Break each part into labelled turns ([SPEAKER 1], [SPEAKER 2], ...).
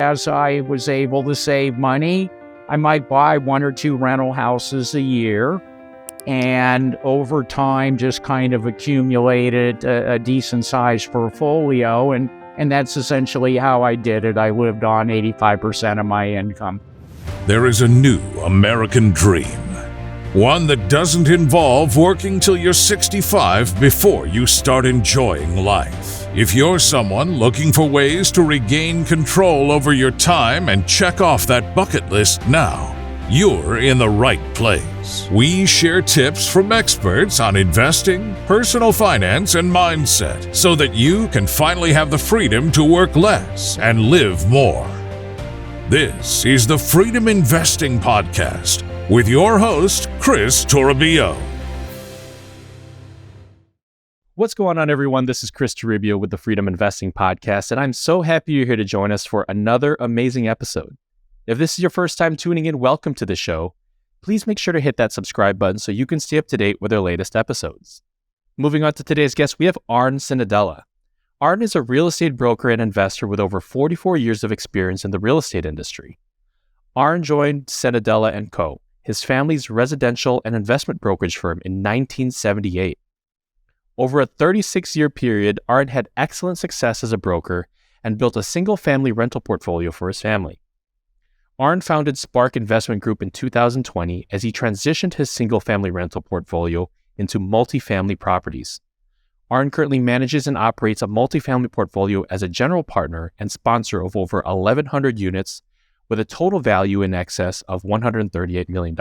[SPEAKER 1] As I was able to save money, I might buy one or two rental houses a year, and over time just kind of accumulated a decent sized portfolio, and that's essentially how I did it. I lived on 85% of my income.
[SPEAKER 2] There is a new American dream, one that doesn't involve working till you're 65 before you start enjoying life. If you're someone looking for ways to regain control over your time and check off that bucket list now, you're in the right place. We share tips from experts on investing, personal finance, and mindset so that you can finally have the freedom to work less and live more. This is the Freedom Investing Podcast with your host, Chris Toribio.
[SPEAKER 3] What's going on, everyone? This is Chris Toribio with the Freedom Investing Podcast, and I'm so happy you're here to join us for another amazing episode. If this is your first time tuning in, welcome to the show. Please make sure to hit that subscribe button so you can stay up to date with our latest episodes. Moving on to today's guest, we have Arn Cenedella. Arn is a real estate broker and investor with over 44 years of experience in the real estate industry. Arn joined Cenedella and Co, his family's residential and investment brokerage firm, in 1978. Over a 36-year period, Arn had excellent success as a broker and built a single-family rental portfolio for his family. Arn founded Spark Investment Group in 2020 as he transitioned his single-family rental portfolio into multifamily properties. Arn currently manages and operates a multifamily portfolio as a general partner and sponsor of over 1,100 units with a total value in excess of $138 million.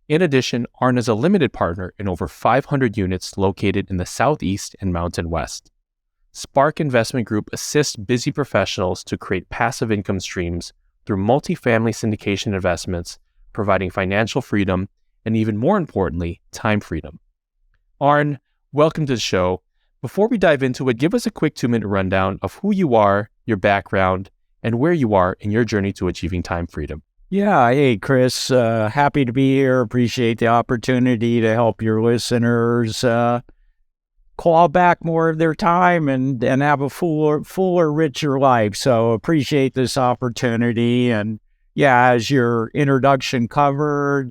[SPEAKER 3] In addition, Arn is a limited partner in over 500 units located in the Southeast and Mountain West. Spark Investment Group assists busy professionals to create passive income streams through multifamily syndication investments, providing financial freedom and, even more importantly, time freedom. Arn, welcome to the show. Before we dive into it, give us a quick 2-minute rundown of who you are, your background, and where you are in your journey to achieving time freedom.
[SPEAKER 1] Yeah, hey, Chris, happy to be here. Appreciate the opportunity to help your listeners claw back more of their time and have a fuller, richer life. So appreciate this opportunity. And yeah, as your introduction covered,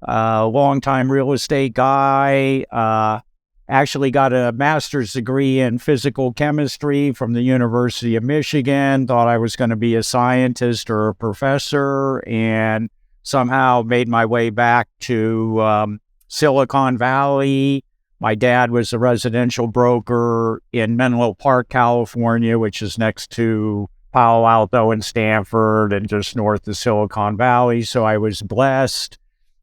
[SPEAKER 1] longtime real estate guy, actually got a master's degree in physical chemistry from the University of Michigan, thought I was going to be a scientist or a professor, and somehow made my way back to Silicon Valley. My dad was a residential broker in Menlo Park, California, which is next to Palo, Alto, and Stanford, and just north of Silicon Valley. So I was blessed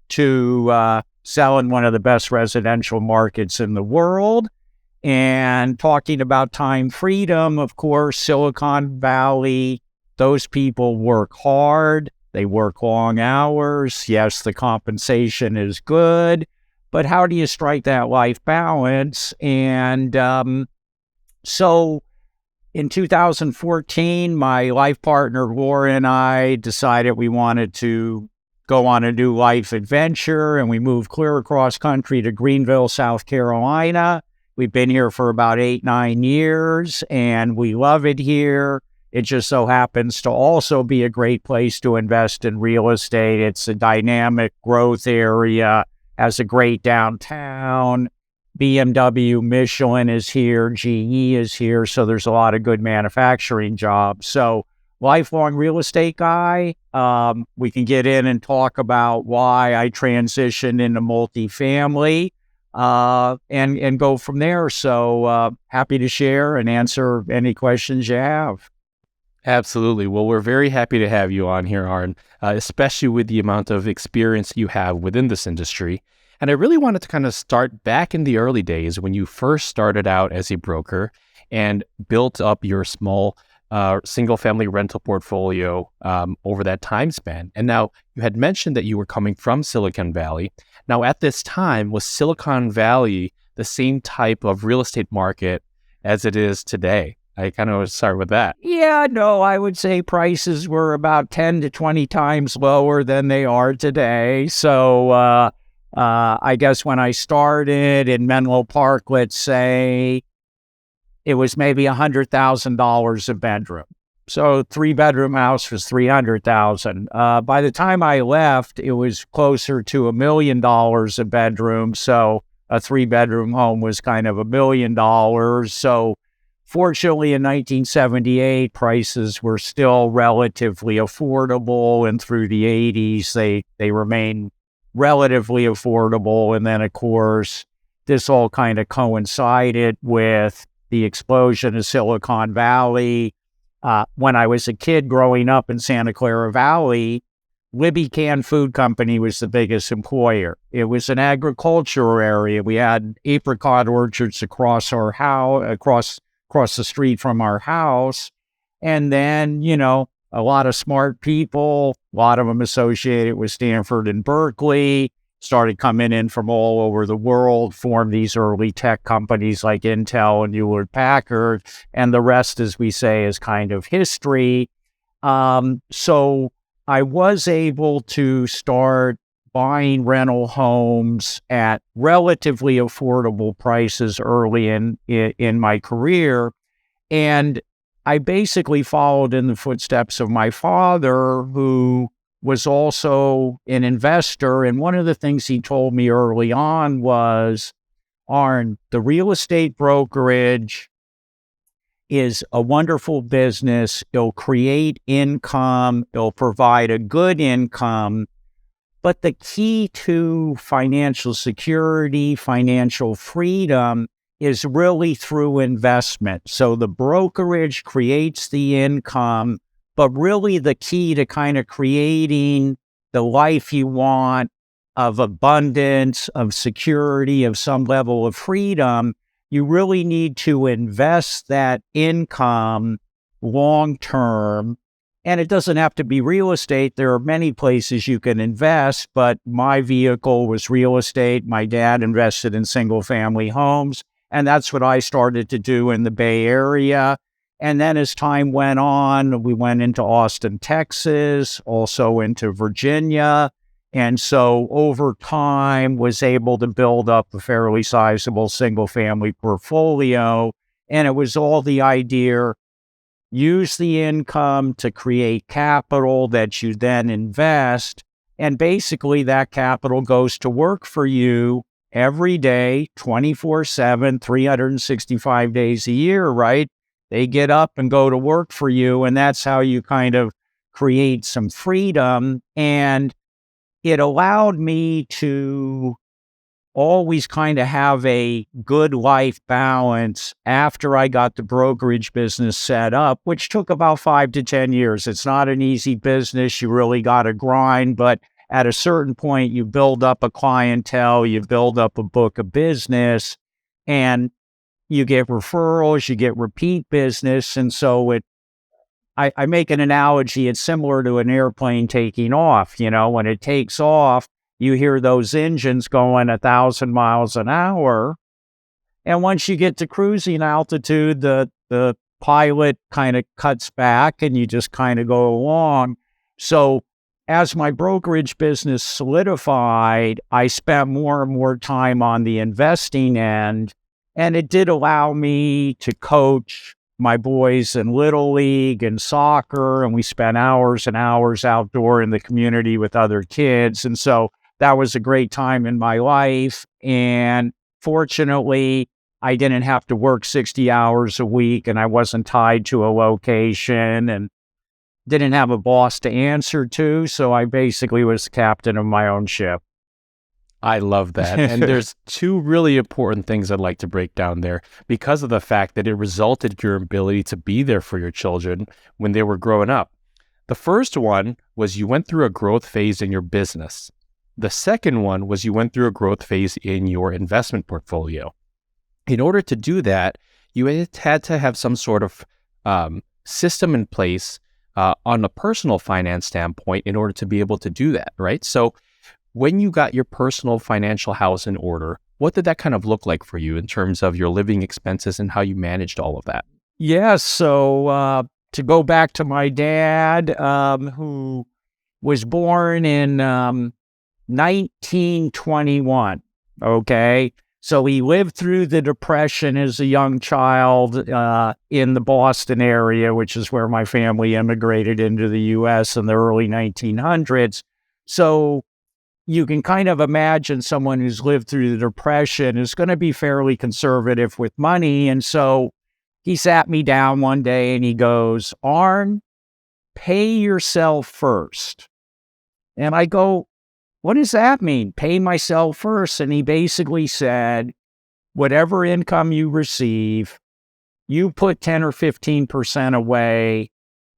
[SPEAKER 1] to sell in one of the best residential markets in the world. And talking about time freedom, of course, Silicon Valley, those people work hard. They work long hours. Yes, the compensation is good, but how do you strike that life balance? And so in 2014, my life partner, Laura, and I decided we wanted to go on a new life adventure, and we moved clear across country to Greenville, South Carolina. We've been here for about 8-9 years, and we love it here. It just so happens to also be a great place to invest in real estate. It's a dynamic growth area, has a great downtown. BMW, Michelin is here, GE is here, so there's a lot of good manufacturing jobs. So lifelong real estate guy. We can get in and talk about why I transitioned into multifamily and go from there. So happy to share and answer any questions you have.
[SPEAKER 3] Absolutely. Well, we're very happy to have you on here, Arn, especially with the amount of experience you have within this industry. And I really wanted to kind of start back in the early days when you first started out as a broker and built up your small single-family rental portfolio over that time span. And now you had mentioned that you were coming from Silicon Valley. Now, at this time, was Silicon Valley the same type of real estate market as it is today? I kind of want to start with that.
[SPEAKER 1] Yeah, no, I would say prices were about 10 to 20 times lower than they are today. So I guess when I started in Menlo Park, let's say, it was maybe $100,000 a bedroom. So 3-bedroom house was $300,000. By the time I left, it was closer to $1 million a bedroom. So a 3-bedroom home was kind of $1 million. So fortunately, in 1978, prices were still relatively affordable, and through the 80s, they remained relatively affordable. And then, of course, this all kind of coincided with the explosion of Silicon Valley. When I was a kid growing up in Santa Clara Valley, Libby Canned Food Company was the biggest employer. It was an agricultural area. We had apricot orchards across our house, across the street from our house. And then, a lot of smart people, a lot of them associated with Stanford and Berkeley, started coming in from all over the world, formed these early tech companies like Intel and Hewlett-Packard, and the rest, as we say, is kind of history. So I was able to start buying rental homes at relatively affordable prices early in my career. And I basically followed in the footsteps of my father, who was also an investor. And one of the things he told me early on was, Arn, the real estate brokerage is a wonderful business. It'll create income. It'll provide a good income. But the key to financial security, financial freedom, is really through investment. So the brokerage creates the income, but really the key to kind of creating the life you want of abundance, of security, of some level of freedom, you really need to invest that income long term. And it doesn't have to be real estate. There are many places you can invest, but my vehicle was real estate. My dad invested in single family homes, and that's what I started to do in the Bay Area. And then as time went on, we went into Austin, Texas, also into Virginia. And so over time was able to build up a fairly sizable single family portfolio. And it was all the idea, use the income to create capital that you then invest. And basically that capital goes to work for you every day, 24/7, 365 days a year, right? They get up and go to work for you. And that's how you kind of create some freedom. And it allowed me to always kind of have a good life balance after I got the brokerage business set up, which took about 5 to 10 years. It's not an easy business. You really got to grind, but at a certain point, you build up a clientele, you build up a book of business, and you get referrals, you get repeat business. And so I make an analogy. It's similar to an airplane taking off. When it takes off, you hear those engines going 1,000 miles an hour. And once you get to cruising altitude, the pilot kind of cuts back and you just kind of go along. So as my brokerage business solidified, I spent more and more time on the investing end. And it did allow me to coach my boys in Little League and soccer. And we spent hours and hours outdoor in the community with other kids. And so that was a great time in my life. And fortunately, I didn't have to work 60 hours a week, and I wasn't tied to a location and didn't have a boss to answer to. So I basically was the captain of my own ship.
[SPEAKER 3] I love that. And there's two really important things I'd like to break down there because of the fact that it resulted in your ability to be there for your children when they were growing up. The first one was you went through a growth phase in your business. The second one was you went through a growth phase in your investment portfolio. In order to do that, you had to have some sort of system in place on a personal finance standpoint in order to be able to do that, right? So when you got your personal financial house in order, what did that kind of look like for you in terms of your living expenses and how you managed all of that?
[SPEAKER 1] Yeah, so to go back to my dad, who was born in 1921, okay? So he lived through the Depression as a young child in the Boston area, which is where my family immigrated into the U.S. in the early 1900s. So you can kind of imagine someone who's lived through the Depression is going to be fairly conservative with money. And so he sat me down one day and he goes, Arn, pay yourself first. And I go, what does that mean? Pay myself first. And he basically said, whatever income you receive, you put 10 or 15% away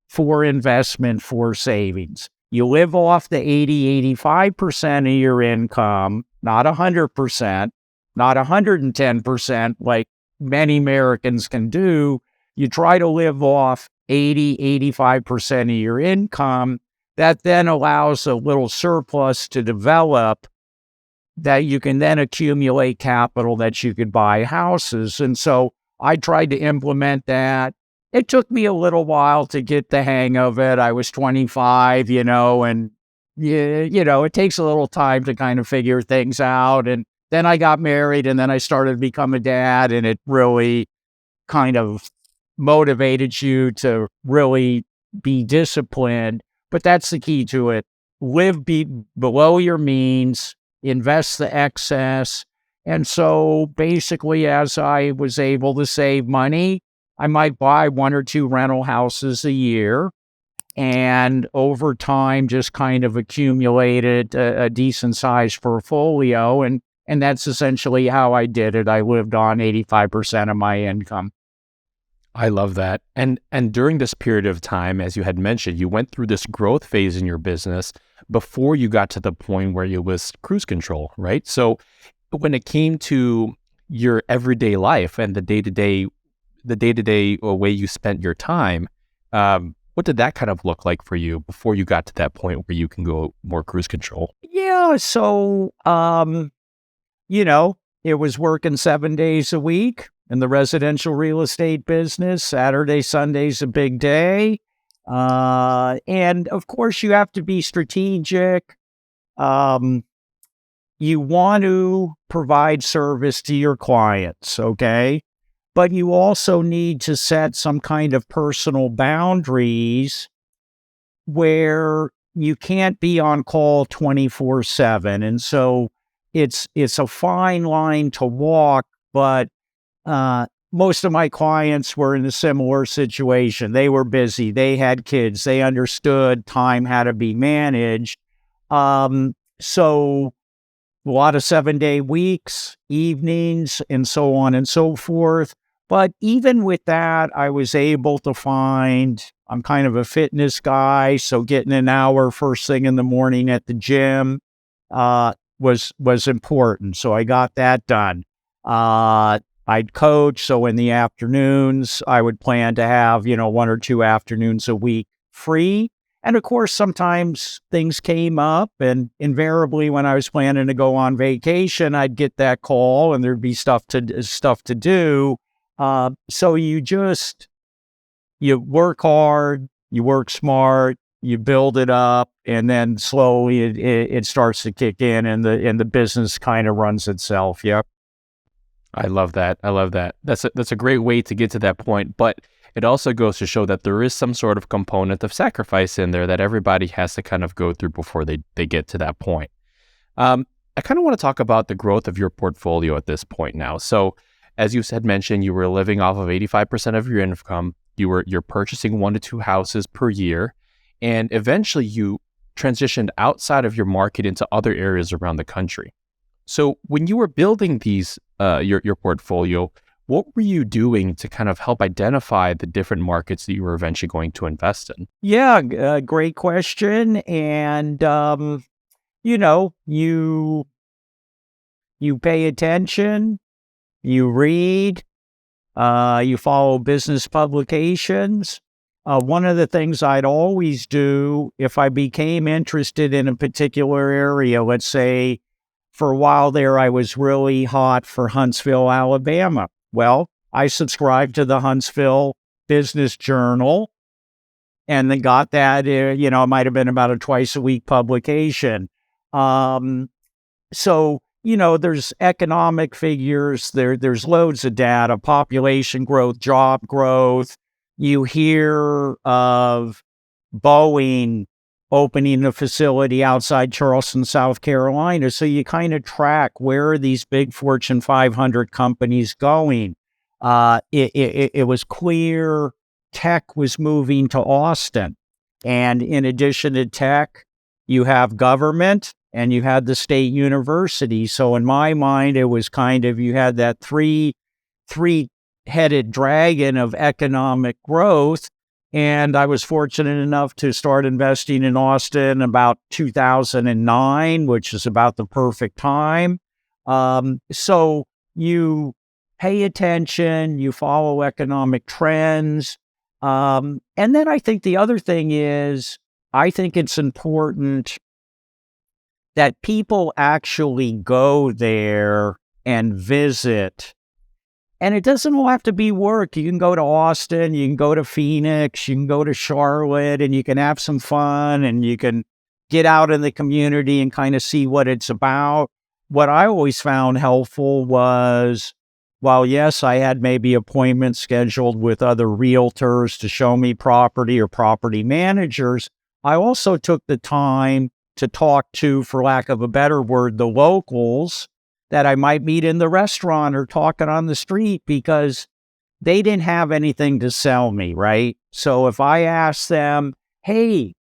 [SPEAKER 1] for investment, for savings. You live off the 80, 85% of your income, not 100%, not 110% like many Americans can do. You try to live off 80, 85% of your income. That then allows a little surplus to develop that you can then accumulate capital that you could buy houses. And so I tried to implement that. It took me a little while to get the hang of it. I was 25, and it takes a little time to kind of figure things out. And then I got married and then I started to become a dad, and it really kind of motivated you to really be disciplined. But that's the key to it. Live below your means, invest the excess. And so basically, as I was able to save money, I might buy 1 or 2 rental houses a year, and over time just kind of accumulated a decent sized portfolio. And that's essentially how I did it. I lived on 85% of my income.
[SPEAKER 3] I love that. And during this period of time, as you had mentioned, you went through this growth phase in your business before you got to the point where it was cruise control, right? So when it came to your everyday life and the day-to-day way you spent your time, what did that kind of look like for you before you got to that point where you can go more cruise control?
[SPEAKER 1] Yeah, so, it was working 7 days a week in the residential real estate business. Saturday, Sunday's a big day. And of course, you have to be strategic. You want to provide service to your clients, okay? But you also need to set some kind of personal boundaries where you can't be on call 24/7. And so it's a fine line to walk, but most of my clients were in a similar situation. They were busy. They had kids. They understood time had to be managed. So a lot of 7-day weeks, evenings, and so on and so forth. But even with that, I was able to find, I'm kind of a fitness guy, so getting an hour first thing in the morning at the gym was important. So I got that done. I'd coach, so in the afternoons, I would plan to have, 1 or 2 afternoons a week free. And of course, sometimes things came up, and invariably when I was planning to go on vacation, I'd get that call and there'd be stuff to do. So you work hard, you work smart, you build it up, and then slowly it starts to kick in, and the business kind of runs itself. Yep.
[SPEAKER 3] I love that. That's a great way to get to that point, but it also goes to show that there is some sort of component of sacrifice in there that everybody has to kind of go through before they get to that point. I kind of want to talk about the growth of your portfolio at this point now. So as you had mentioned, you were living off of 85% of your income. You're purchasing 1 to 2 houses per year, and eventually you transitioned outside of your market into other areas around the country. So when you were building these your portfolio, what were you doing to kind of help identify the different markets that you were eventually going to invest in?
[SPEAKER 1] Yeah, great question. And you pay attention, you read, you follow business publications. One of the things I'd always do if I became interested in a particular area, let's say for a while there, I was really hot for Huntsville, Alabama. Well, I subscribed to the Huntsville Business Journal and then got that, it might have been about a twice a week publication. So there's economic figures, there's loads of data, population growth, job growth. You hear of Boeing opening a facility outside Charleston, South Carolina. So you kind of track, where are these big Fortune 500 companies going? It was clear tech was moving to Austin. And in addition to tech, you have government and you had the state university. So in my mind, it was kind of, you had that three-headed dragon of economic growth. And I was fortunate enough to start investing in Austin about 2009, which is about the perfect time. So you pay attention, you follow economic trends. And then I think the other thing is, I think it's important that people actually go there and visit. And it doesn't all have to be work. You can go to Austin, you can go to Phoenix, you can go to Charlotte, and you can have some fun, and you can get out in the community and kind of see what it's about. What I always found helpful was, while yes, I had maybe appointments scheduled with other realtors to show me property or property managers, I also took the time to talk to, for lack of a better word, the locals that I might meet in the restaurant or talking on the street, because they didn't have anything to sell me, right? So if I ask them, hey,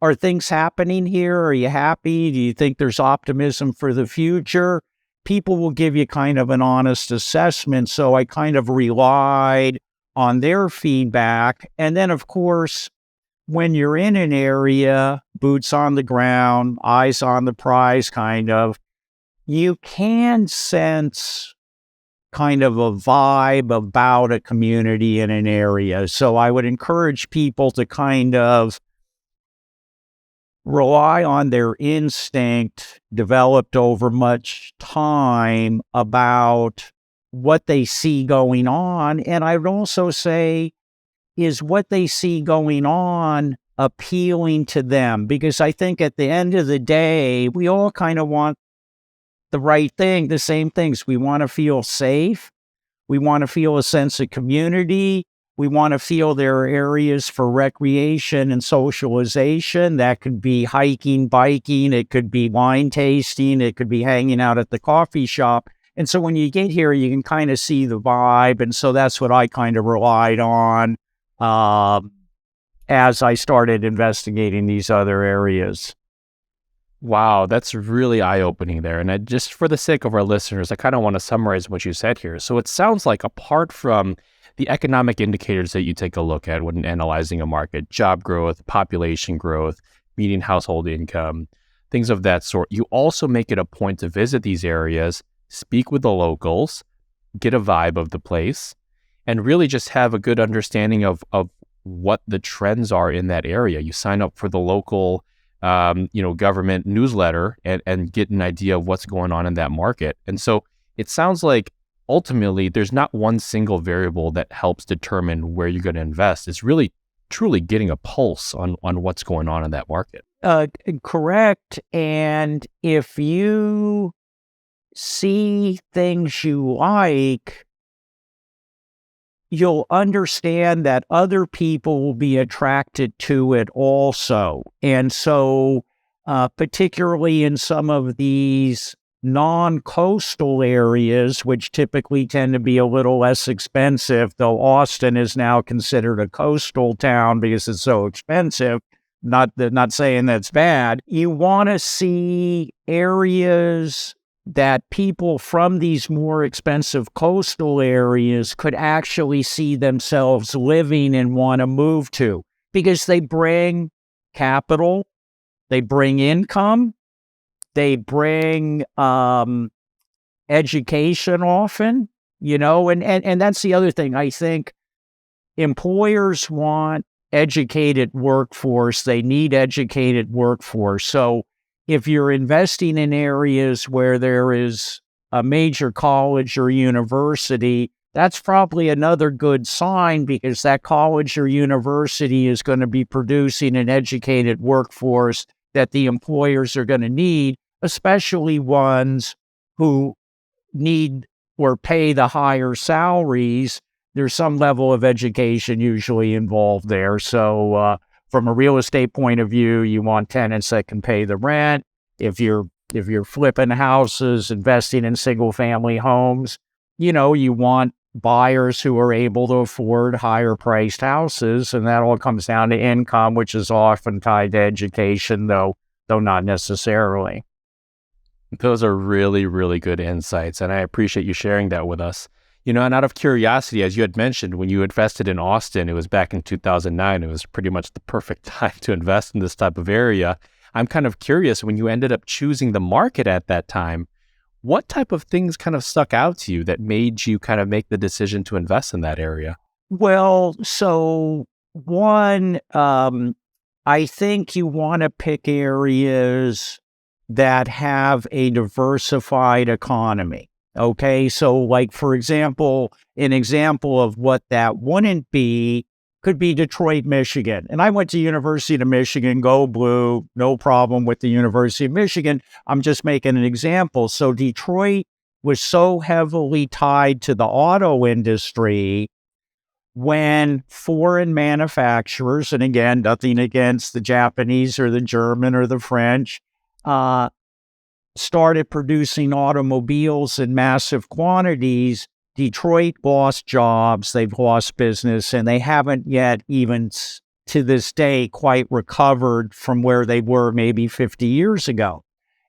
[SPEAKER 1] are things happening here? Are you happy? Do you think there's optimism for the future? People will give you kind of an honest assessment. So I kind of relied on their feedback. And then, of course, when you're in an area, boots on the ground, eyes on the prize, kind of, you can sense kind of a vibe about a community in an area. So I would encourage people to kind of rely on their instinct, developed over much time, about what they see going on. And I would also say, is what they see going on appealing to them? Because I think at the end of the day, we all kind of want the right thing, the same things. We want to feel safe. We want to feel a sense of community. We want to feel there are areas for recreation and socialization. That could be hiking, biking. It could be wine tasting. It could be hanging out at the coffee shop. And so when you get here, you can kind of see the vibe. And so that's what I kind of relied on as I started investigating these other areas.
[SPEAKER 3] Wow, that's really eye-opening there. And just for the sake of our listeners, I kind of want to summarize what you said here. So it sounds like, apart from the economic indicators that you take a look at when analyzing a market, job growth, population growth, median household income, things of that sort, you also make it a point to visit these areas, speak with the locals, get a vibe of the place, and really just have a good understanding of what the trends are in that area. You sign up for the local government newsletter and get an idea of what's going on in that market. And so it sounds like ultimately there's not one single variable that helps determine where you're going to invest. It's really truly getting a pulse on what's going on in that market.
[SPEAKER 1] Correct. And if you see things you like, you'll understand that other people will be attracted to it also. And so, particularly in some of these non-coastal areas, which typically tend to be a little less expensive, though Austin is now considered a coastal town because it's so expensive, not saying that's bad, you want to see areas that people from these more expensive coastal areas could actually see themselves living and want to move to, because they bring capital, they bring income, they bring education often, and that's the other thing. I think employers want educated workforce. They need educated workforce. So if you're investing in areas where there is a major college or university, that's probably another good sign, because that college or university is going to be producing an educated workforce that the employers are going to need. especially ones who need or pay the higher salaries, there's some level of education usually involved there. So from a real estate point of view, you want tenants that can pay the rent. If you're flipping houses, investing in single family homes, you want buyers who are able to afford higher priced houses. And that all comes down to income, which is often tied to education, though not necessarily.
[SPEAKER 3] Those are really, really good insights, and I appreciate you sharing that with us. And out of curiosity, as you had mentioned, when you invested in Austin, it was back in 2009. It was pretty much the perfect time to invest in this type of area. I'm kind of curious, when you ended up choosing the market at that time, what type of things kind of stuck out to you that made you kind of make the decision to invest in that area?
[SPEAKER 1] Well, so one, I think you want to pick areas that have a diversified economy. Okay, so like, for example, an example of what that wouldn't be could be Detroit, Michigan. And I went to University of Michigan, go blue, no problem with the University of Michigan. I'm just making an example. So Detroit was so heavily tied to the auto industry when foreign manufacturers, and again, nothing against the Japanese or the German or the French, started producing automobiles in massive quantities, Detroit lost jobs, they've lost business, and they haven't yet, even to this day, quite recovered from where they were maybe 50 years ago.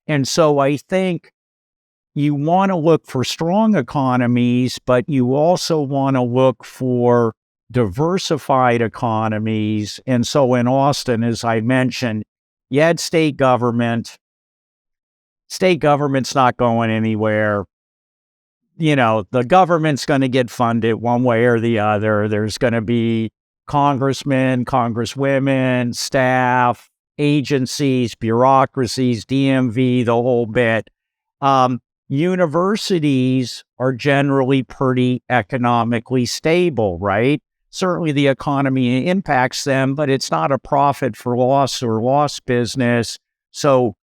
[SPEAKER 1] And so I think you want to look for strong economies, but you also want to look for diversified economies. And so in Austin, as I mentioned, you had state government. State government's not going anywhere. The government's going to get funded one way or the other. There's going to be congressmen, congresswomen, staff, agencies, bureaucracies, DMV, the whole bit. Universities are generally pretty economically stable, right? Certainly the economy impacts them, but it's not a profit for loss or loss business. So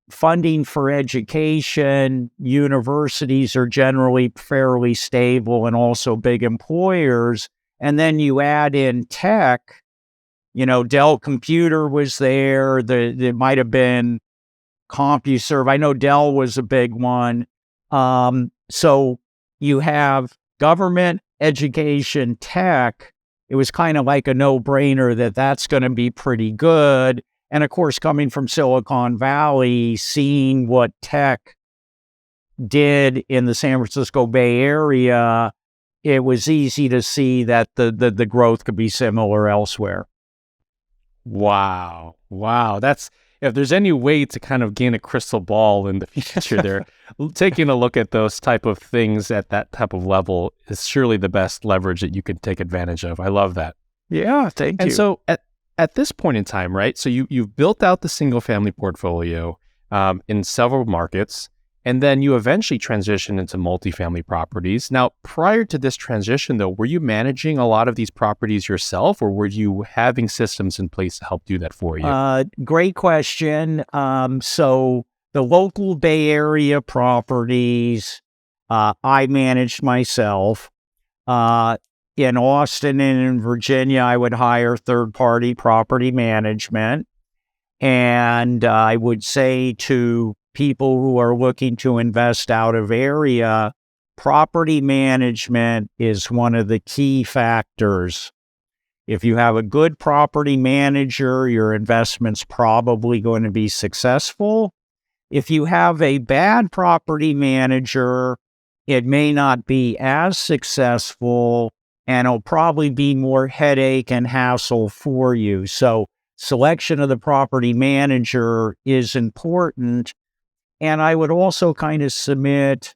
[SPEAKER 1] funding for education, universities are generally fairly stable and also big employers. And then you add in tech, Dell Computer was there. There might have been CompuServe. I know Dell was a big one. So you have government, education, tech. It was kind of like a no-brainer that that's going to be pretty good. And of course, coming from Silicon Valley, seeing what tech did in the San Francisco Bay Area, it was easy to see that the growth could be similar elsewhere.
[SPEAKER 3] Wow. That's, if there's any way to kind of gain a crystal ball in the future there, taking a look at those type of things at that type of level is surely the best leverage that you can take advantage of. I love that.
[SPEAKER 1] Yeah, thank you.
[SPEAKER 3] And so at this point in time, right? So you've built out the single family portfolio in several markets, and then you eventually transitioned into multifamily properties. Now, prior to this transition, though, were you managing a lot of these properties yourself, or were you having systems in place to help do that for you?
[SPEAKER 1] Great question. So the local Bay Area properties, I managed myself. In Austin and in Virginia, I would hire third-party property management. And I would say to people who are looking to invest out of area, property management is one of the key factors. If you have a good property manager, your investment's probably going to be successful. If you have a bad property manager, it may not be as successful, and it'll probably be more headache and hassle for you. So selection of the property manager is important. And I would also kind of submit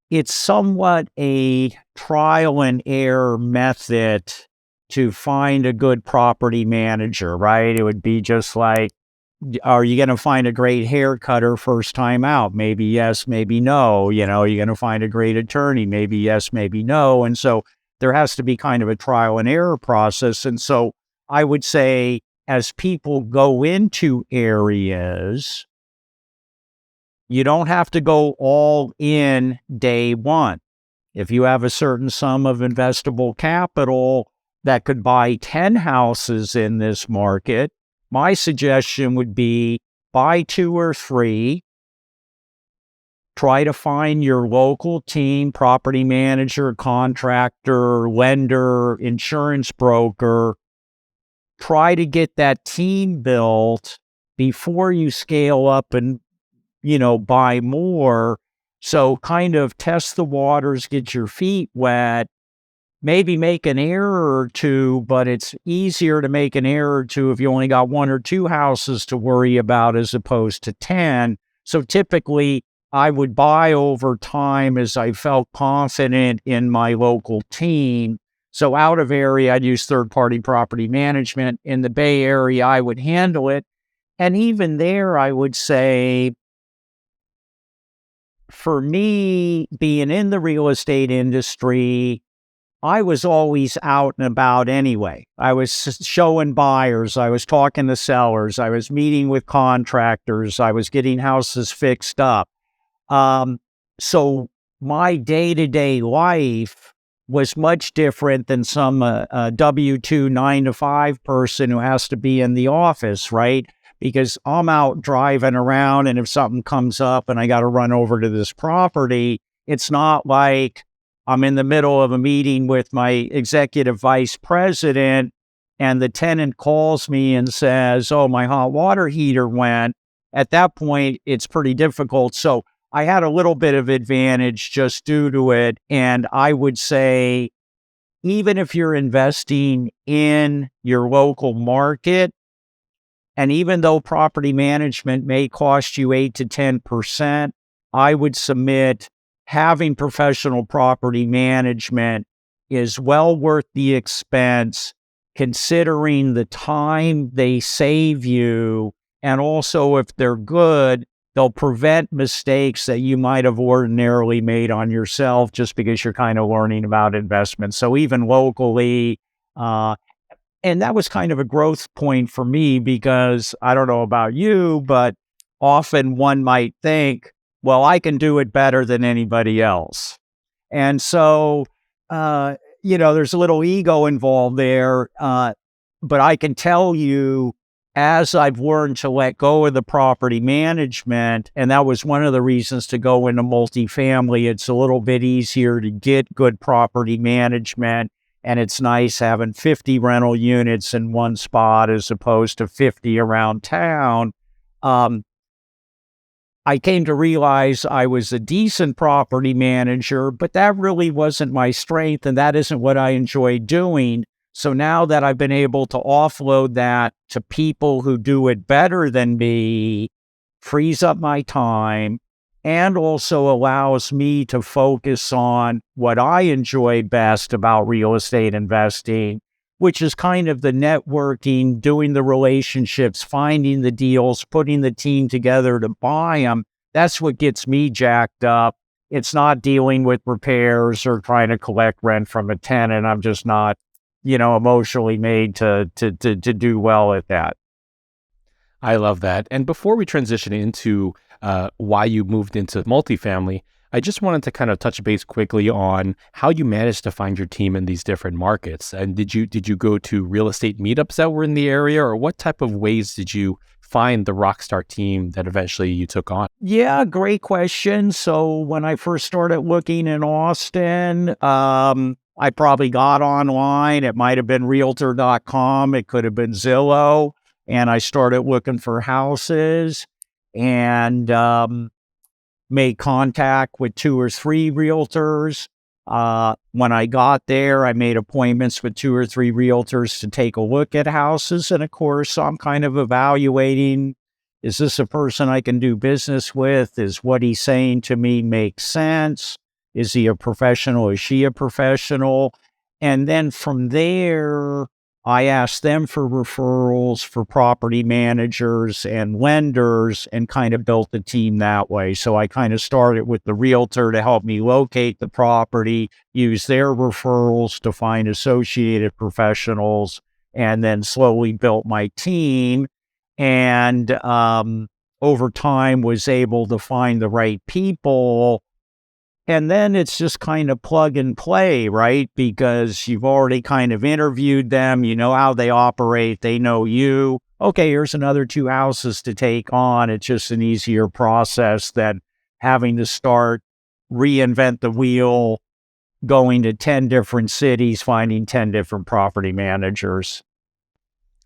[SPEAKER 1] it's somewhat a trial and error method to find a good property manager, right? It would be just like, are you going to find a great hair cutter first time out? Maybe yes, maybe no. Are you going to find a great attorney? Maybe yes, maybe no. And so there has to be kind of a trial and error process. And so I would say as people go into areas, You don't have to go all in day one. If you have a certain sum of investable capital that could buy 10 houses in this market, my suggestion would be buy 2 or 3. Try to find your local team, property manager, contractor, lender, insurance broker. Try to get that team built before you scale up and, buy more. So kind of test the waters, get your feet wet, maybe make an error or two, but it's easier to make an error or two if you only got 1 or 2 houses to worry about as opposed to 10. So typically, I would buy over time as I felt confident in my local team. So out of area, I'd use third-party property management. In the Bay Area, I would handle it. And even there, I would say, for me, being in the real estate industry, I was always out and about anyway. I was showing buyers. I was talking to sellers. I was meeting with contractors. I was getting houses fixed up. So my day-to-day life was much different than some W-2 9-to-5 person who has to be in the office, right? Because I'm out driving around, and if something comes up and I got to run over to this property, it's not like I'm in the middle of a meeting with my executive vice president and the tenant calls me and says, oh, my hot water heater went. At that point, it's pretty difficult. So I had a little bit of advantage just due to it. And I would say, even if you're investing in your local market, and even though property management may cost you 8 to 10%, I would submit having professional property management is well worth the expense, considering the time they save you. And also, if they're good, they'll prevent mistakes that you might have ordinarily made on yourself just because you're kind of learning about investments. So even locally, and that was kind of a growth point for me because I don't know about you, but often one might think, well, I can do it better than anybody else. And so, there's a little ego involved there. But I can tell you, as I've learned to let go of the property management, and that was one of the reasons to go into multifamily, it's a little bit easier to get good property management. And it's nice having 50 rental units in one spot as opposed to 50 around town. I came to realize I was a decent property manager, but that really wasn't my strength, and that isn't what I enjoy doing. So now that I've been able to offload that to people who do it better than me, frees up my time, and also allows me to focus on what I enjoy best about real estate investing, which is kind of the networking, doing the relationships, finding the deals, putting the team together to buy them. That's what gets me jacked up. It's not dealing with repairs or trying to collect rent from a tenant. I'm just not, emotionally made to do well at that.
[SPEAKER 3] I love that. And before we transition into why you moved into multifamily, I just wanted to kind of touch base quickly on how you managed to find your team in these different markets. And did you go to real estate meetups that were in the area, or what type of ways did you find the rockstar team that eventually you took on?
[SPEAKER 1] Yeah, great question. So when I first started looking in Austin, I probably got online. It might have been realtor.com. It could have been Zillow. And I started looking for houses and made contact with 2 or 3 realtors. When I got there, I made appointments with 2 or 3 realtors to take a look at houses. And of course, I'm kind of evaluating, is this a person I can do business with? Is what he's saying to me make sense? Is he a professional? Is she a professional? And then from there, I asked them for referrals for property managers and lenders and kind of built the team that way. So I kind of started with the realtor to help me locate the property, use their referrals to find associated professionals, and then slowly built my team. And over time was able to find the right people. And then it's just kind of plug and play, right? Because you've already kind of interviewed them, you know how they operate, they know you. Okay, here's another 2 houses to take on. It's just an easier process than having to reinvent the wheel, going to 10 different cities, finding 10 different property managers.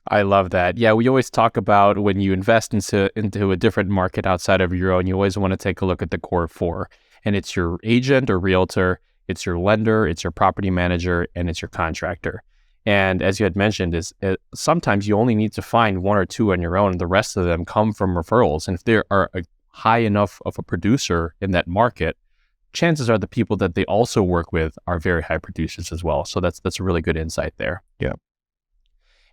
[SPEAKER 3] I love that. Yeah, we always talk about when you invest into a different market outside of your own, you always want to take a look at the core four. And it's your agent or realtor, it's your lender, it's your property manager, and it's your contractor. And as you had mentioned, sometimes you only need to find one or two on your own, and the rest of them come from referrals. And if they are a high enough of a producer in that market, chances are the people that they also work with are very high producers as well. So that's a really good insight there.
[SPEAKER 1] Yeah.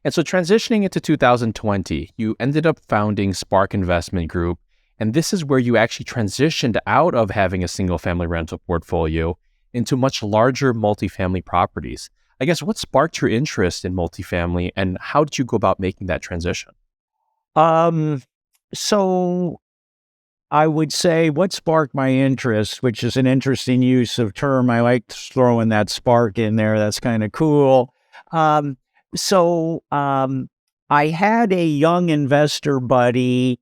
[SPEAKER 3] And so transitioning into 2020, you ended up founding Spark Investment Group. And this is where you actually transitioned out of having a single family rental portfolio into much larger multifamily properties. I guess what sparked your interest in multifamily, and how did you go about making that transition?
[SPEAKER 1] So I would say what sparked my interest, which is an interesting use of term. I like throwing that spark in there. That's kind of cool. I had a young investor buddy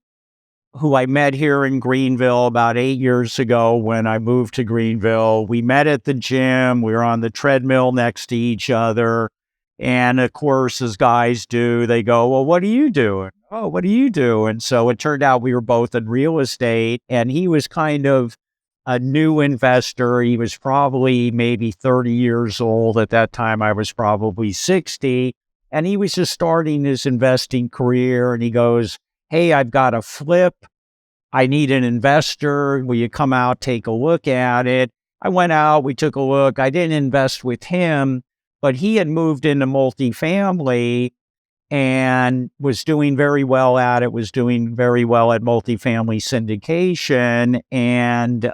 [SPEAKER 1] who I met here in Greenville about 8 years ago when I moved to Greenville. We met at the gym. We were on the treadmill next to each other. And of course, as guys do, they go, well, what are you doing? Oh, what do you do? And so it turned out we were both in real estate, and he was kind of a new investor. He was probably maybe 30 years old. At that time, I was probably 60. And he was just starting his investing career. And he goes, hey, I've got a flip. I need an investor. Will you come out, take a look at it? I went out, we took a look. I didn't invest with him, but he had moved into multifamily and was doing very well at it, was doing very well at multifamily syndication. And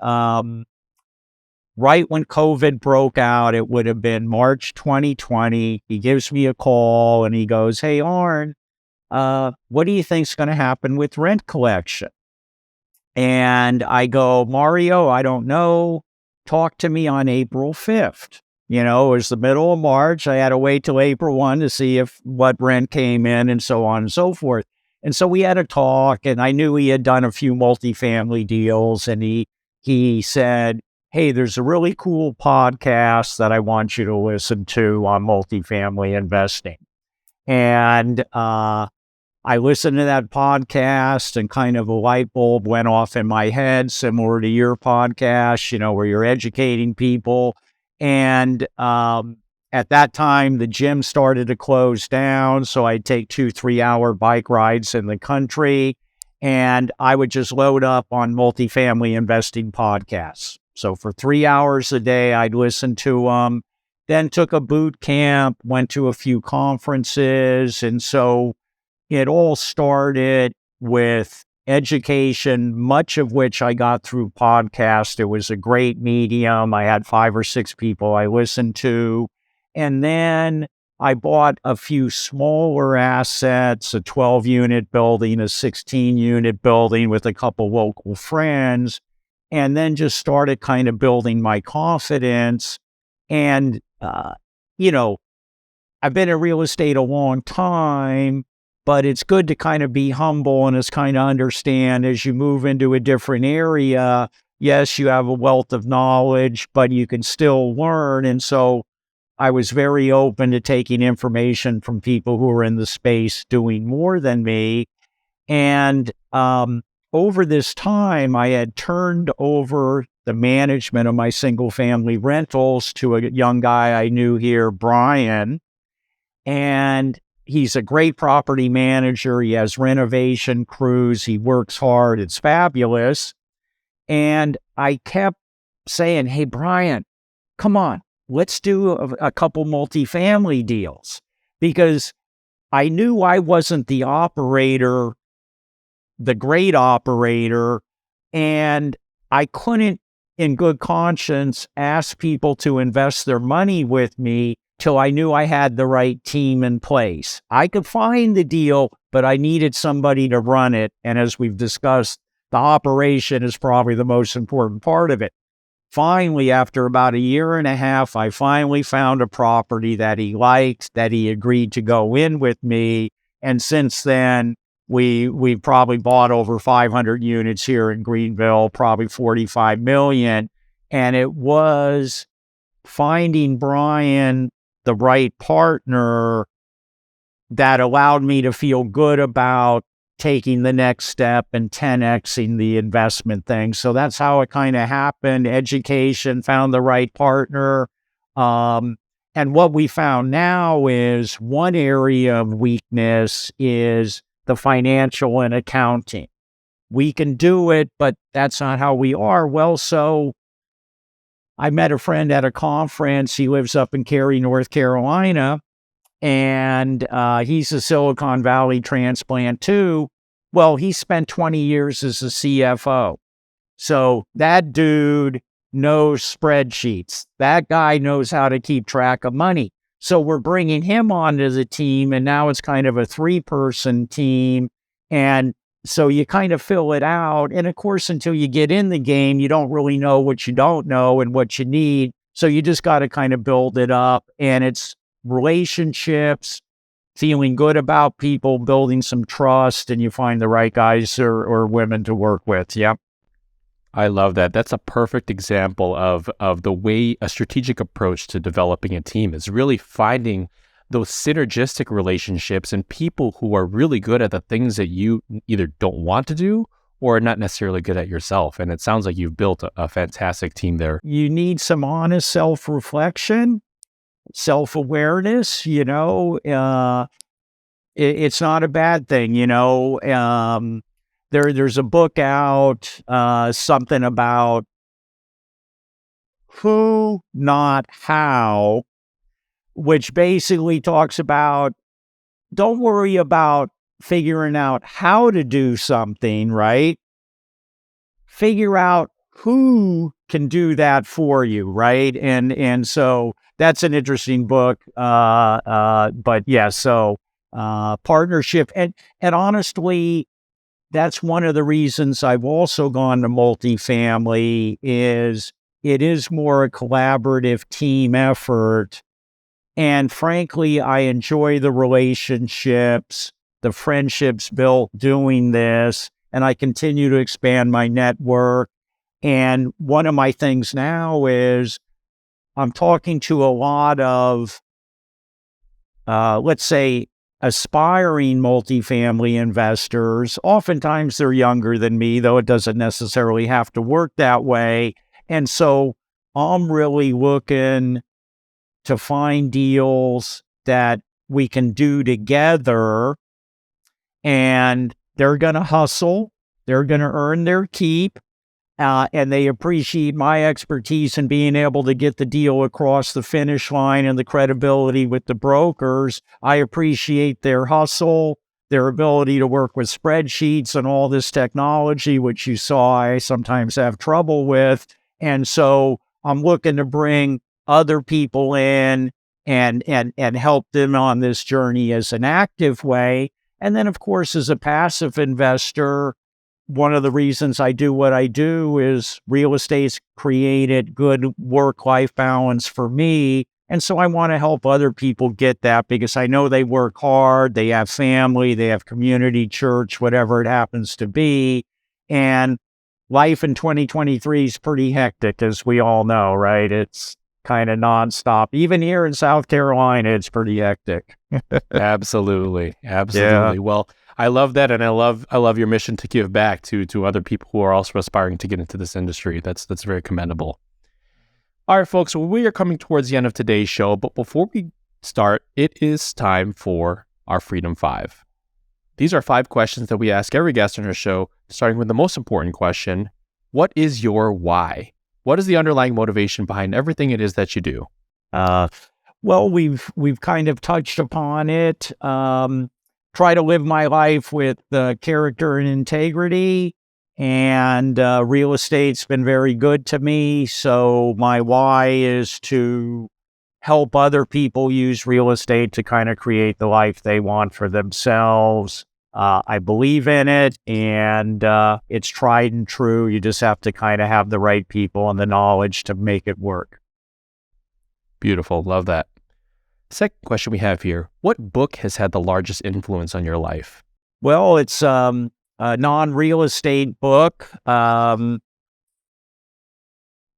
[SPEAKER 1] right when COVID broke out, it would have been March 2020, he gives me a call and he goes, hey, Arn, what do you think's going to happen with rent collection? And I go, Mario, I don't know. Talk to me on April 5th. You know, it was the middle of March. I had to wait till April 1 to see what rent came in and so on and so forth. And so we had a talk, and I knew he had done a few multifamily deals, and he said, hey, there's a really cool podcast that I want you to listen to on multifamily investing. And I listened to that podcast, and kind of a light bulb went off in my head, similar to your podcast, you know, where you're educating people. And at that time, the gym started to close down. So I'd take 2-3 hour bike rides in the country, and I would just load up on multifamily investing podcasts. So for 3 hours a day, I'd listen to them, then took a boot camp, went to a few conferences. And so it all started with education, much of which I got through podcast. It was a great medium. I had 5 or 6 people I listened to. And then I bought a few smaller assets, a 12-unit building, a 16-unit building with a couple local friends, and then just started kind of building my confidence. And, you know, I've been in real estate a long time, but it's good to kind of be humble and just kind of understand as you move into a different area, yes, you have a wealth of knowledge, but you can still learn. And so I was very open to taking information from people who are in the space doing more than me. And over this time, I had turned over the management of my single family rentals to a young guy I knew here, Brian. And he's a great property manager. He has renovation crews. He works hard. It's fabulous. And I kept saying, hey, Brian, come on, let's do a couple multifamily deals. Because I knew I wasn't the operator, the great operator, and I couldn't, in good conscience, ask people to invest their money with me till I knew I had the right team in place. I could find the deal, but I needed somebody to run it. And as we've discussed, the operation is probably the most important part of it. Finally, after about a year and a half, I finally found a property that he liked, that he agreed to go in with me. And since then, we've probably bought over 500 units here in Greenville, probably 45 million. And it was finding Brian the right partner that allowed me to feel good about taking the next step and 10xing the investment thing. So that's how it kind of happened. Education, found the right partner. And what we found now is one area of weakness is the financial and accounting. We can do it, but that's not how we are. Well, so I met a friend at a conference. He lives up in Cary, North Carolina, and he's a Silicon Valley transplant too. Well, he spent 20 years as a CFO. So that dude knows spreadsheets. That guy knows how to keep track of money. So we're bringing him onto the team, and now it's kind of a 3-person team. And so you kind of fill it out. And of course, until you get in the game, you don't really know what you don't know and what you need. So you just got to kind of build it up. And it's relationships, feeling good about people, building some trust, and you find the right guys or women to work with. Yeah.
[SPEAKER 3] I love that. That's a perfect example of the way a strategic approach to developing a team is really finding those synergistic relationships and people who are really good at the things that you either don't want to do or are not necessarily good at yourself. And it sounds like you've built a fantastic team there.
[SPEAKER 1] You need some honest self-reflection, self-awareness, it's not a bad thing, There's a book out, something about who, not how, which basically talks about, don't worry about figuring out how to do something, right? Figure out who can do that for you, right? And so that's an interesting book. But yeah, so partnership. And honestly, that's one of the reasons I've also gone to multifamily is it is more a collaborative team effort. And frankly, I enjoy the relationships, the friendships built doing this, and I continue to expand my network. And one of my things now is I'm talking to a lot of, let's say, aspiring multifamily investors. Oftentimes they're younger than me, though it doesn't necessarily have to work that way. And so I'm really looking to find deals that we can do together, and they're going to hustle. They're going to earn their keep. And they appreciate my expertise in being able to get the deal across the finish line and the credibility with the brokers. I appreciate their hustle, their ability to work with spreadsheets and all this technology, which you saw I sometimes have trouble with. And so I'm looking to bring other people in and help them on this journey as an active way. And then, of course, as a passive investor, one of the reasons I do what I do is real estate's created good work-life balance for me. And so I want to help other people get that because I know they work hard, they have family, they have community, church, whatever it happens to be. And life in 2023 is pretty hectic, as we all know, right? It's kind of nonstop. Even here in South Carolina, it's pretty hectic.
[SPEAKER 3] Absolutely.
[SPEAKER 1] Yeah.
[SPEAKER 3] Well, I love that, and I love your mission to give back to other people who are also aspiring to get into this industry. That's very commendable. All right, folks, well, we are coming towards the end of today's show, but before we start, it is time for our Freedom 5. These are 5 questions that we ask every guest on our show, starting with the most important question: what is your why? What is the underlying motivation behind everything it is that you do?
[SPEAKER 1] Well, we've kind of touched upon it. Try to live my life with character and integrity, and real estate's been very good to me. So my why is to help other people use real estate to kind of create the life they want for themselves. I believe in it, and it's tried and true. You just have to kind of have the right people and the knowledge to make it work.
[SPEAKER 3] Beautiful. Love that. Second question we have here. What book has had the largest influence on your life?
[SPEAKER 1] Well, it's a non-real estate book.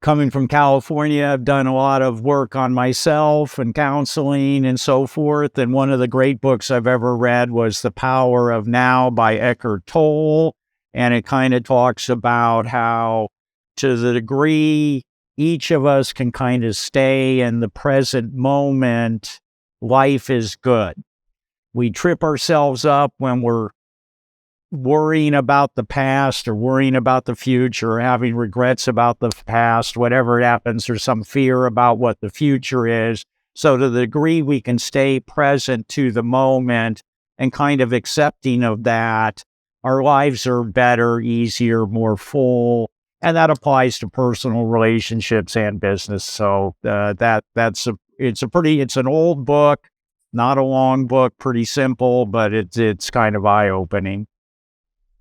[SPEAKER 1] Coming from California, I've done a lot of work on myself and counseling and so forth. And one of the great books I've ever read was The Power of Now by Eckhart Tolle. And it kind of talks about how, to the degree each of us can kind of stay in the present moment, life is good. We trip ourselves up when we're worrying about the past or worrying about the future, or having regrets about the past, whatever happens, there's some fear about what the future is. So to the degree we can stay present to the moment and kind of accepting of that, our lives are better, easier, more full. And that applies to personal relationships and business. So it's an old book, not a long book, pretty simple, but it's kind of eye-opening.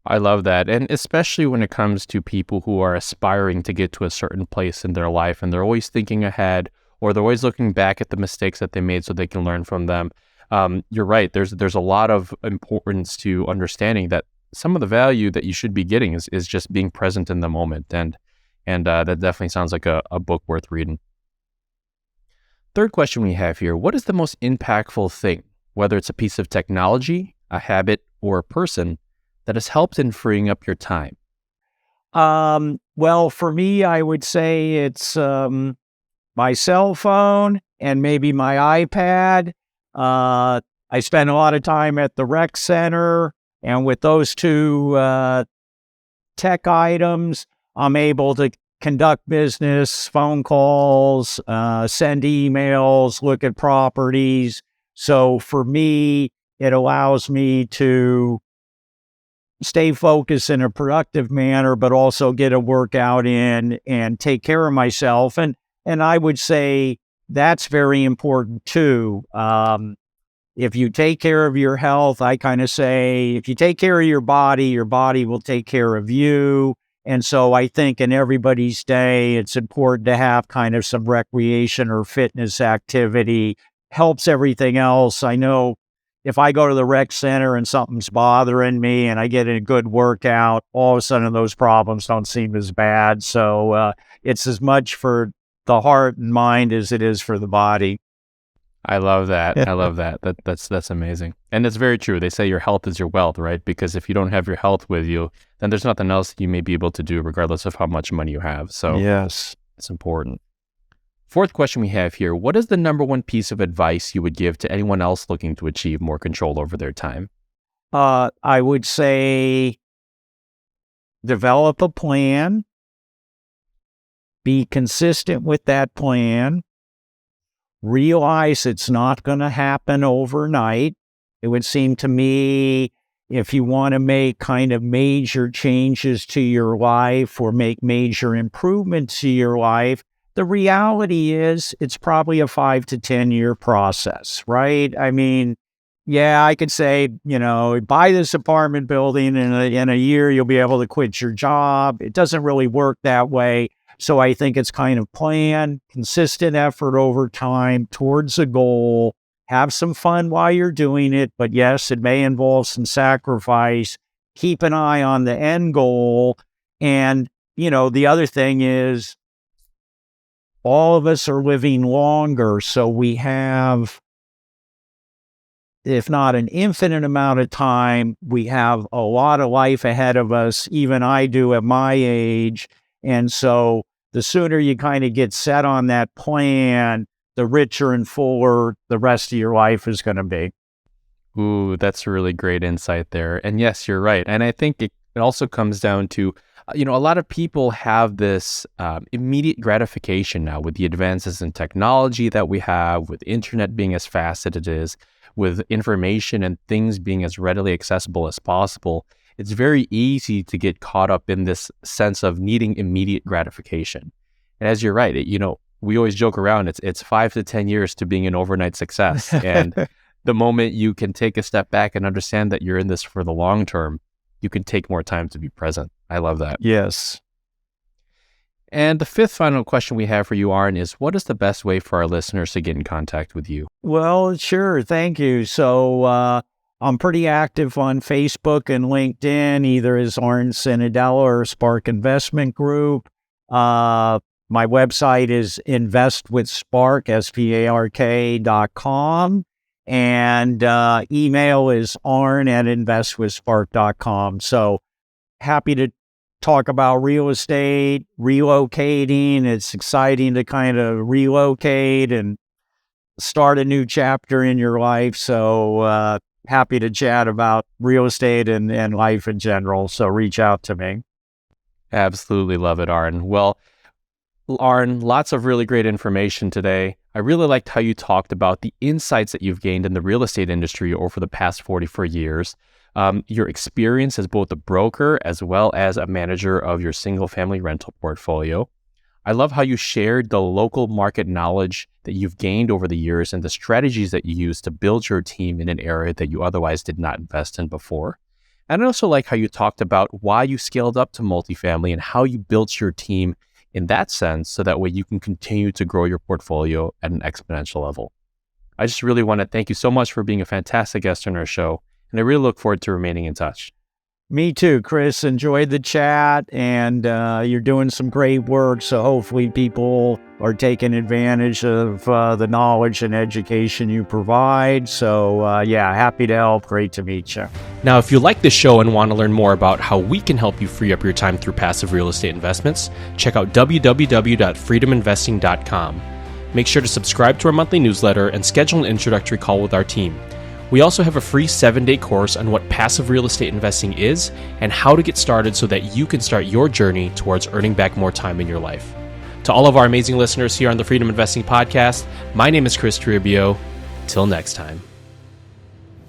[SPEAKER 3] I love that. And especially when it comes to people who are aspiring to get to a certain place in their life and they're always thinking ahead, or they're always looking back at the mistakes that they made so they can learn from them. You're right. There's a lot of importance to understanding that some of the value that you should be getting is just being present in the moment. And that definitely sounds like a book worth reading. Third question we have here. What is the most impactful thing, whether it's a piece of technology, a habit, or a person, that has helped in freeing up your time?
[SPEAKER 1] Well, for me, I would say it's my cell phone and maybe my iPad. I spend a lot of time at the rec center, and with those two tech items, I'm able to conduct business, phone calls, send emails, look at properties. So for me, it allows me to stay focused in a productive manner, but also get a workout in and take care of myself. And I would say that's very important too. If you take care of your health, I kind of say, if you take care of your body will take care of you. And so I think in everybody's day, it's important to have kind of some recreation or fitness activity. Helps everything else. I know if I go to the rec center and something's bothering me and I get a good workout, all of a sudden those problems don't seem as bad. So it's as much for the heart and mind as it is for the body.
[SPEAKER 3] I love that. I love that. That's amazing. And it's very true. They say your health is your wealth, right? Because if you don't have your health with you, then there's nothing else you may be able to do regardless of how much money you have. So
[SPEAKER 1] yes,
[SPEAKER 3] it's important. Fourth question we have here. What is the number one piece of advice you would give to anyone else looking to achieve more control over their time?
[SPEAKER 1] I would say develop a plan, be consistent with that plan, realize it's not going to happen overnight. It would seem to me if you want to make kind of major changes to your life or make major improvements to your life, the reality is it's probably a 5 to 10 year process, right? I mean, yeah, I could say, buy this apartment building and in a year you'll be able to quit your job. It doesn't really work that way. So I think it's kind of plan, consistent effort over time towards a goal, have some fun while you're doing it. But yes, it may involve some sacrifice. Keep an eye on the end goal. And, the other thing is all of us are living longer. So we have, if not an infinite amount of time, we have a lot of life ahead of us. Even I do at my age. And so the sooner you kind of get set on that plan, the richer and fuller the rest of your life is going to be.
[SPEAKER 3] Ooh, that's a really great insight there. And yes, you're right. And I think it also comes down to, a lot of people have this immediate gratification now with the advances in technology that we have, with internet being as fast as it is, with information and things being as readily accessible as possible. It's very easy to get caught up in this sense of needing immediate gratification. And as you're right, we always joke around. It's 5 to 10 years to being an overnight success. And the moment you can take a step back and understand that you're in this for the long term, you can take more time to be present. I love that.
[SPEAKER 1] Yes.
[SPEAKER 3] And the fifth final question we have for you, Arn, is what is the best way for our listeners to get in contact with you?
[SPEAKER 1] Well, sure. Thank you. So I'm pretty active on Facebook and LinkedIn, either as Arn Cenedella or Spark Investment Group. My website is investwithspark, SPARK.com. And email is arn@investwithspark.com. So happy to talk about real estate, relocating. It's exciting to kind of relocate and start a new chapter in your life. So happy to chat about real estate and life in general. So reach out to me.
[SPEAKER 3] Absolutely love it, Arn. Well, Arn, lots of really great information today. I really liked how you talked about the insights that you've gained in the real estate industry over the past 44 years. Your experience as both a broker as well as a manager of your single-family rental portfolio. I love how you shared the local market knowledge that you've gained over the years and the strategies that you use to build your team in an area that you otherwise did not invest in before. And I also like how you talked about why you scaled up to multifamily and how you built your team in that sense, so that way you can continue to grow your portfolio at an exponential level. I just really want to thank you so much for being a fantastic guest on our show, and I really look forward to remaining in touch.
[SPEAKER 1] Me too, Chris. Enjoyed the chat, and you're doing some great work. So hopefully people are taking advantage of the knowledge and education you provide. So yeah, happy to help. Great to meet you.
[SPEAKER 3] Now, if you like this show and want to learn more about how we can help you free up your time through passive real estate investments, check out www.freedominvesting.com. Make sure to subscribe to our monthly newsletter and schedule an introductory call with our team. We also have a free 7-day course on what passive real estate investing is and how to get started so that you can start your journey towards earning back more time in your life. To all of our amazing listeners here on the Freedom Investing Podcast, my name is Chris Toribio. Till next time.